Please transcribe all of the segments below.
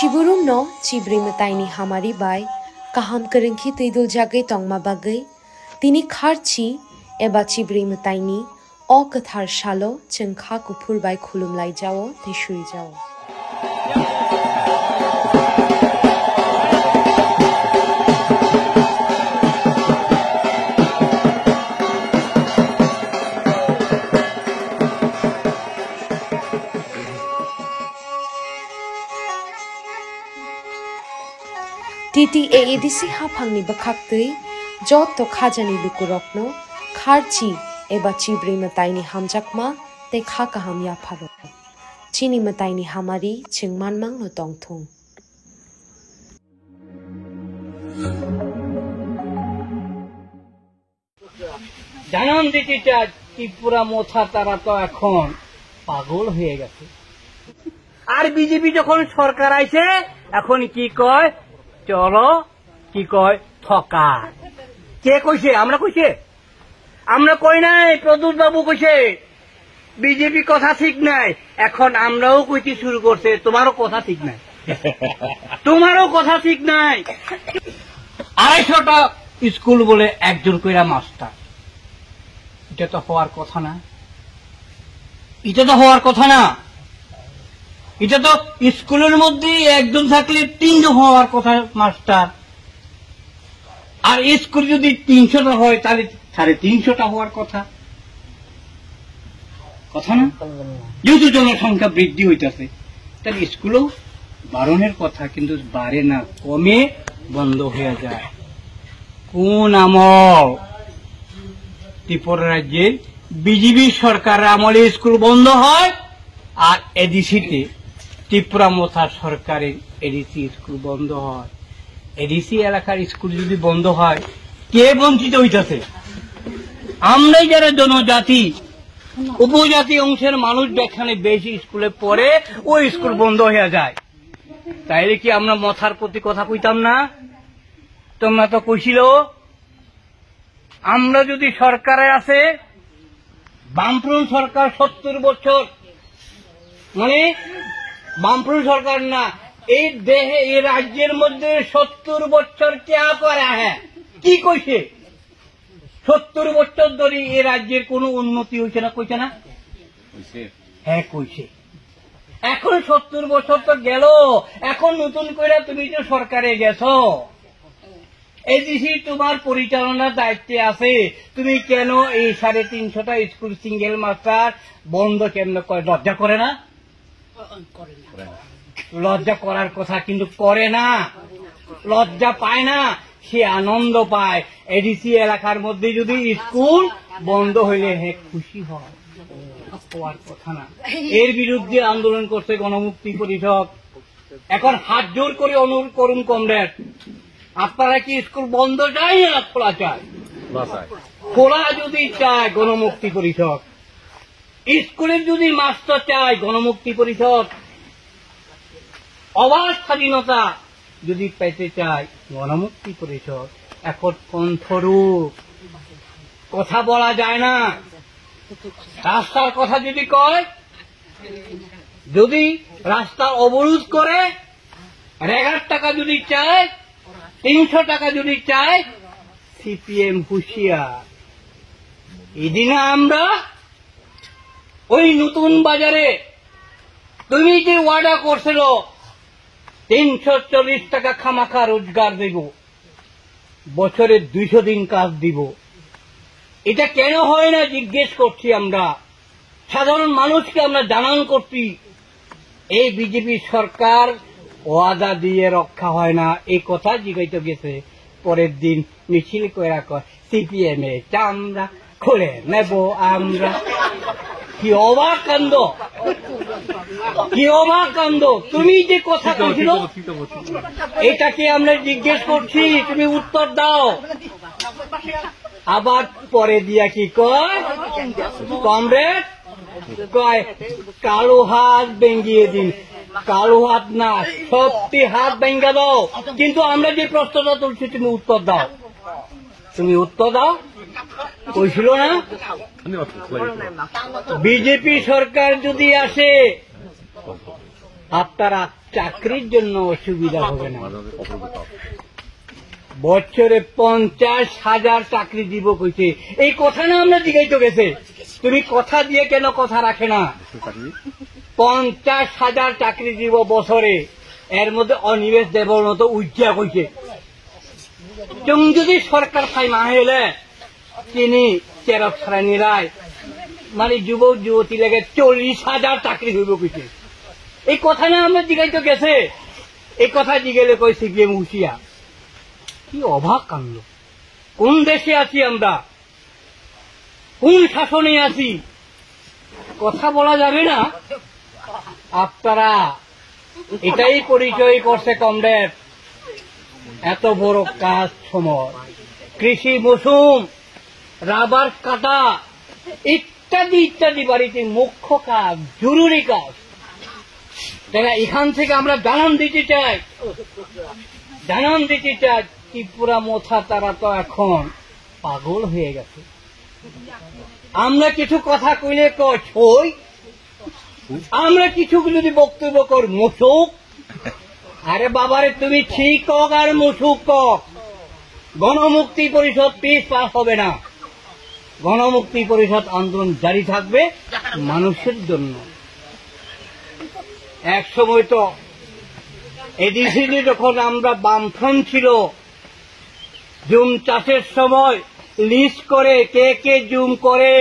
Siburung no cibri mataini hamari bai kaham kerengki tuidul jagai tongma bagai tini kharchi eba cibri mataini o kathar shalo chengkha kupur bai khulumlai jao tishui jao TTAADC hapangni bakhaktui jotto khajani lukurokno kharchi eba chibri mataini hamjakma te khakaham yapharo chini mataini hamari chingmanmang no tongthung জানান দিতে চাই ত্রিপুরা মোথা তারা তো এখন পাগল হয়ে গেছে আর BJP যখন সরকার আইছে এখন কি কয় চলো কি কয় ঠকা কে কইছে আমরা কইছে আমরা কই নাই প্রদ্যুৎ বাবু কইছে বিজেপি কথা ঠিক নাই এখন আমরাও কইতে শুরু করছে তোমারও কথা ঠিক নাই তোমারও কথা ঠিক নাই 250টা স্কুল বলে একজন কইরা মাস্টার এটা তো হওয়ার কথা না এটা তো হওয়ার কথা না এটা তো স্কুলের মধ্যে একজন থাকলে 3জন হওয়ার কথা মাস্টার আর স্কুল যদি 300টা হয় তাহলে 350টা হওয়ার কথা কথা না যেহেতু জনসংখ্যা বৃদ্ধি হইতেছে তাহলে স্কুলও বাড়ানোর কথা কিন্তু বাড়ে না কমে বন্ধ হয়ে যায় কোন আমল ত্রিপুরা রাজ্যে বিজেপি সরকারের আমলে স্কুল বন্ধ হয় আর এডিসিতে ত্রিপুরা মোথা সরকারের এডিসি স্কুল বন্ধ হয় এডিসি এলাকার স্কুল যদি বন্ধ হয় কে বঞ্চিত হইতেছে আমরাই যারা জনজাতি উপজাতি অংশের মানুষ যেখানে বেশি স্কুলে পড়ে ওই স্কুল বন্ধ হয়ে যায় তাইলে কি আমরা মথার প্রতি কথা কইতাম না তোমরা তো কইছিল আমরা যদি সরকারে আছে বামফ্রন্ট সরকার 70 বছর মানে বামফ্রন্ট সরকার না এই দেহে এই রাজ্যের মধ্যে 70 বছর क्या করা হ্যাঁ কি কইছে 70 বছর ধরে এই রাজ্যের কোনো উন্নতি হইছে না কইছে না হ্যাঁ কইছে এখন 70 বছর তো গেল এখন নতুন কইরা তুমি যে সরকারে গেছো এডিসি তোমার পরিচালনার দায়িত্বে আছে তুমি কেন এই 350টা স্কুল সিঙ্গেল মাস্টার বন্ধ কেন করে লজ্জা করে না লজ্জা করার কথা কিন্তু করে না লজ্জা পায় না সে আনন্দ পায় এডিসি এলাকার মধ্যে যদি স্কুল বন্ধ হইলে হ্যাঁ খুশি হয় হওয়ার কথা না এর বিরুদ্ধে আন্দোলন করছে গণমুক্তি পরিষদ এখন হাত জোর করে অনুরোধ করুন কমরেড আপনারা কি স্কুল বন্ধ চাই না খোলা চাই খোলা যদি চায় গণমুক্তি পরিষদ স্কুলের যদি মাস্টার চায় গণমুক্তি পরিষদ অবাধ স্বাধীনতা যদি পেতে চায় গণমুক্তি পরিষদ এখন কণ্ঠরূপ কথা বলা যায় না রাস্তার কথা যদি কয় যদি রাস্তা অবরোধ করে 1000 টাকা যদি চায় 300 টাকা যদি চায় সিপিএম হুঁশিয়ার এদিনে আমরা ওই নতুন বাজারে তুমি যে ওয়াদা করছিল 340 টাকা খামাখা রোজগার দেব বছরে 200 দিন কাজ দিব এটা কেন হয় না জিজ্ঞেস করছি আমরা সাধারণ মানুষকে আমরা জানান করছি এই বিজেপি সরকার ওয়াদা দিয়ে রক্ষা হয় না এই কথা জিজ্ঞাসা গেছে পরের দিন মিছিল কইরা কয় সিপিএম এ চামড়া খুলে নেব আমরা কি অবাক কাণ্ড কি অবাক কাণ্ড তুমি যে কথা কইছিল এটাকে আমরা জিজ্ঞেস করছি তুমি উত্তর দাও আবার পরে দিয়া কি কয় কমরেড কয় কালো হাত ভেঙ্গিয়ে দিন কালো হাত না সত্যি হাত ভেঙ্গা দাও কিন্তু আমরা যে প্রশ্নটা তুলছি তুমি উত্তর দাও তুমি উত্তর দাও কইছিল না বিজেপি সরকার যদি আসে আপনারা চাকরির জন্য অসুবিধা হবে না। বছরে 50,000 চাকরি দিব কইছে। এই কথা না আমরা জিজ্ঞাসা গেছে, তুমি কথা দিয়ে কেন কথা রাখে না? 50,000 চাকরি দিব বছরে, এর মধ্যে অনিবেশ দেবর মতো উজ্জা কইছে। তুমি যদি সরকার ফাই মাহেলে তিনি চেরক শ্রেণী রায় মানে যুবক যুবতী লেগে 40,000 চাকরি হইব কইছে। এই কথা না আমরা জিজ্ঞাসা গেছে, এই কথা জিজ্ঞেলে কই সিপিএম হুশিয়া। কি অবাক কাণ্ড! কোন দেশে আছি আমরা? কোন শাসনে আছি? কথা বলা যাবে না। আপনারা এটাই পরিচয় করছে কমরেড, এত বড় কাজ সময়, কৃষি মৌসুম, রাবার কাটা ইত্যাদি ইত্যাদি বাড়িতে মুখ্য কাজ, জরুরি কাজ। এখান থেকে আমরা জানান দিতে চাই, ত্রিপুরা মোথা তারা তো এখন পাগল হয়ে গেছে। আমরা কিছু কথা কইলে কই, আমরা কিছু যদি বক্তব্য কর মুসুক। আরে বাবারে, তুমি ঠিক কক আর মুসুক কক, গণমুক্তি পরিষদ পিস পাস হবে না। গণমুক্তি পরিষদ আন্দোলন জারি থাকবে মানুষের জন্য। এক সময় তো এডিসিতে যখন আমরা বামফ্রন্ট ছিল, জুম চাষের সময় লিস্ট করে কে কে জুম করে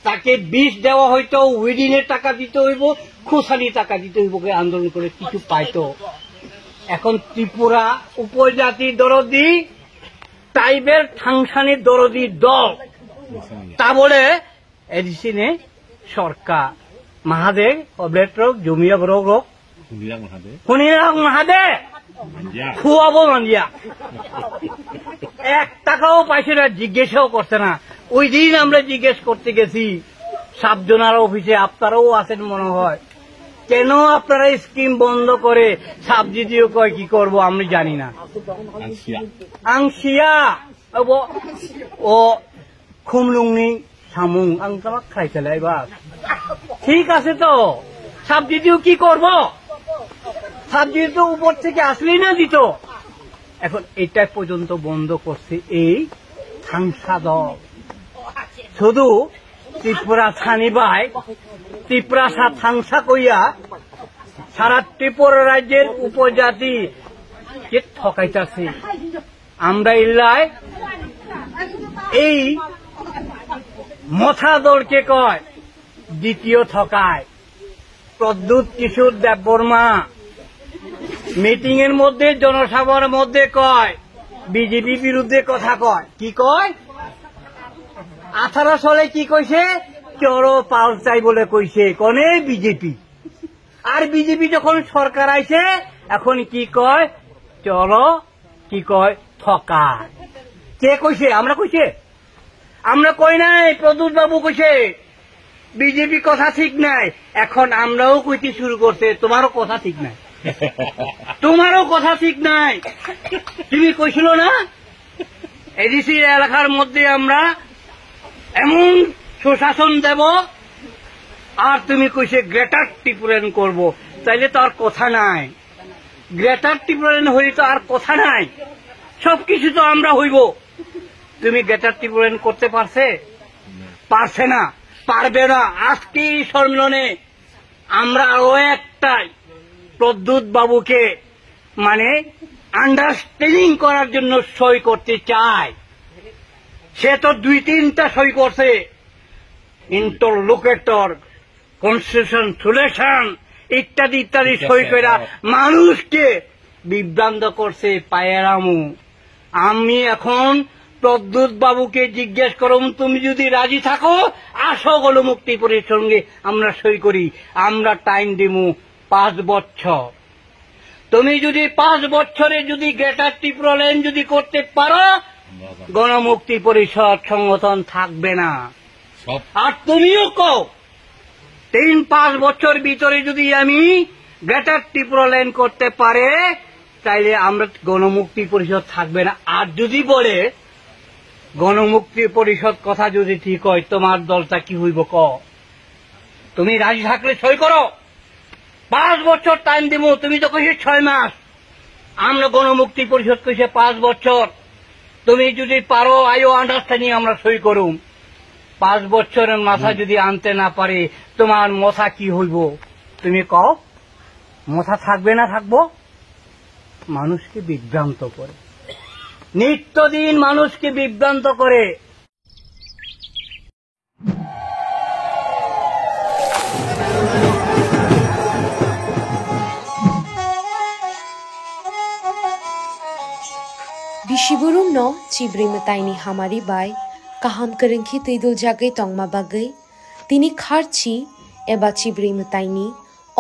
তাকে বিষ দেওয়া হইতো, উইডিনের টাকা দিতে হইব, খুশালি টাকা দিতে হইব, আন্দোলন করে কিছু পাইতো। এখন ত্রিপুরা উপজাতি দরদি, ট্রাইবের ঠাংসানি দরদি দল, তা বলে এডিসিনে সরকার মাহাদে অবলেট্রক জমিয়া বড় মাহাদে খুয়াবো মান্দিয়া 1 টাকাও পাইছে না, জিজ্ঞেসও করছে না। ওই দিন আমরা জিজ্ঞেস করতে গেছি সাবজনার অফিসে, আপনারাও আছেন মনে হয়, কেন আপনারা স্কিম বন্ধ করে সাবজিডিও কয় কি করব আমি জানি না। আংশিয়া ও খুমলুংনি সামুং আং তামাক খাইছিল এবার। ঠিক আছে, তো সাবজিডিও কি করব? সাবজিডি তো উপর থেকে আসলেই না দিত। এখন এটা পর্যন্ত বন্ধ করছে এই থাংসা দল। শুধু ত্রিপুরা ছানিবাই ত্রিপুরা থাংসা কইয়া সারা ত্রিপুরা রাজ্যের উপজাতি কে ঠকাইতাছে। আমরা ইল্লায় এই মথা দলকে কয় দ্বিতীয় ঠকায়। প্রদ্যুৎ কিশোর দেববর্মা মিটিং এর মধ্যে জনসভার মধ্যে কয় বিজেপি বিরুদ্ধে কথা কয়। কি কয়? 18 সালে কি কইছে? চড়ো পাল চাই বলে কইছে কনে বিজেপি। আর বিজেপি যখন সরকার আইছে এখন কি কয়? চলো কি কয়? ঠকায়। কে কইছে? আমরা কইছে? আমরা কই নাই, প্রদ্যুৎ বাবু কইছে বিজেপি কথা ঠিক নাই। এখন আমরাও কইতে শুরু করছে তোমারও কথা ঠিক নাই, তোমারও কথা ঠিক নাই। তুমি কইছিল না এডিসি এলাকার মধ্যে আমরা এমন সুশাসন দেব, আর তুমি কইছে গ্রেটার ত্রিপুরান করব। তাইলে তো আর কথা নাই। গ্রেটার ত্রিপুরান হইলে তো আর কথা নাই, সবকিছু তো আমরা হইব। তুমি গ্রেটার ত্রিপুরান করতে পারছে না, পারবে না। আজকে এই সম্মেলনে আমরা আরো একটাই প্রদ্যুৎ বাবুকে মানে আন্ডারস্ট্যান্ডিং করার জন্য সই করতে চাই। সে তো 2-3টা সই করছে, ইন্টারলোকেটর, কনস্টিটিউশন সুলেশন ইত্যাদি ইত্যাদি সই করে মানুষকে বিভ্রান্ত করছে। পায়েরামু আমি এখন প্রদ্যুৎ বাবুকে জিজ্ঞেস করুন, তুমি যদি রাজি থাকো আসো গণমুক্তি পরিষদের সঙ্গে আমরা সই করি। আমরা টাইম দিমু 5 বছর। তুমি যদি 5 বছরে যদি গ্রেটার ত্রিপুরাল্যান্ড যদি করতে পারো, গণমুক্তি পরিষদ সংগঠন থাকবে না। আর তুমিও কও 3-5 বছর ভিতরে যদি আমি গ্রেটার ত্রিপুরাল্যান্ড করতে পারে তাইলে আমরা গণমুক্তি পরিষদ থাকবে না। আর যদি বলে গণমুক্তি পরিষদ কথা যদি ঠিক হয়, তোমার দলটা কি হইব ক? তুমি রাজি থাকলে সই করো, 5 বছর টাইম দিব, তুমি তো কইছো 6 মাস, আমরা গণমুক্তি পরিষদ কইছে 5 বছর। তুমি যদি পারো আইও আন্ডারস্ট্যান্ডিং আমরা সই করুম। 5 বছরের মাথা যদি আনতে না পারি, তোমার মাথা কি হইব তুমি কও? মাথা থাকবে না থাকবো? মানুষকে বিভ্রান্ত করে, নিত্যদিন মানুষকে বিভ্রান্ত করে। Bishiburum no chibri mataini hamari bai kaham kerengki tidul jagai tongma bagai tini kharchi eba chibri mataini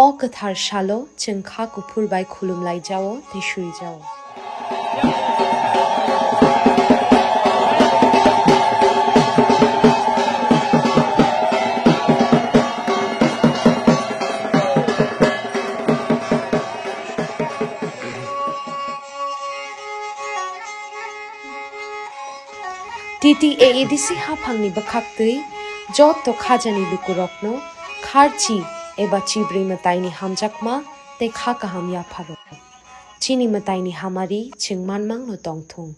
o kathar shalo chengkha kupur bai khulum lai jao tishuri jao TTAADC hapangni bakhaktai jotto khajani lukurokno kharchi eba chibri mataini hamjakma te kha kaham ya pharo chini mataini hamari chingmanmang no tongthung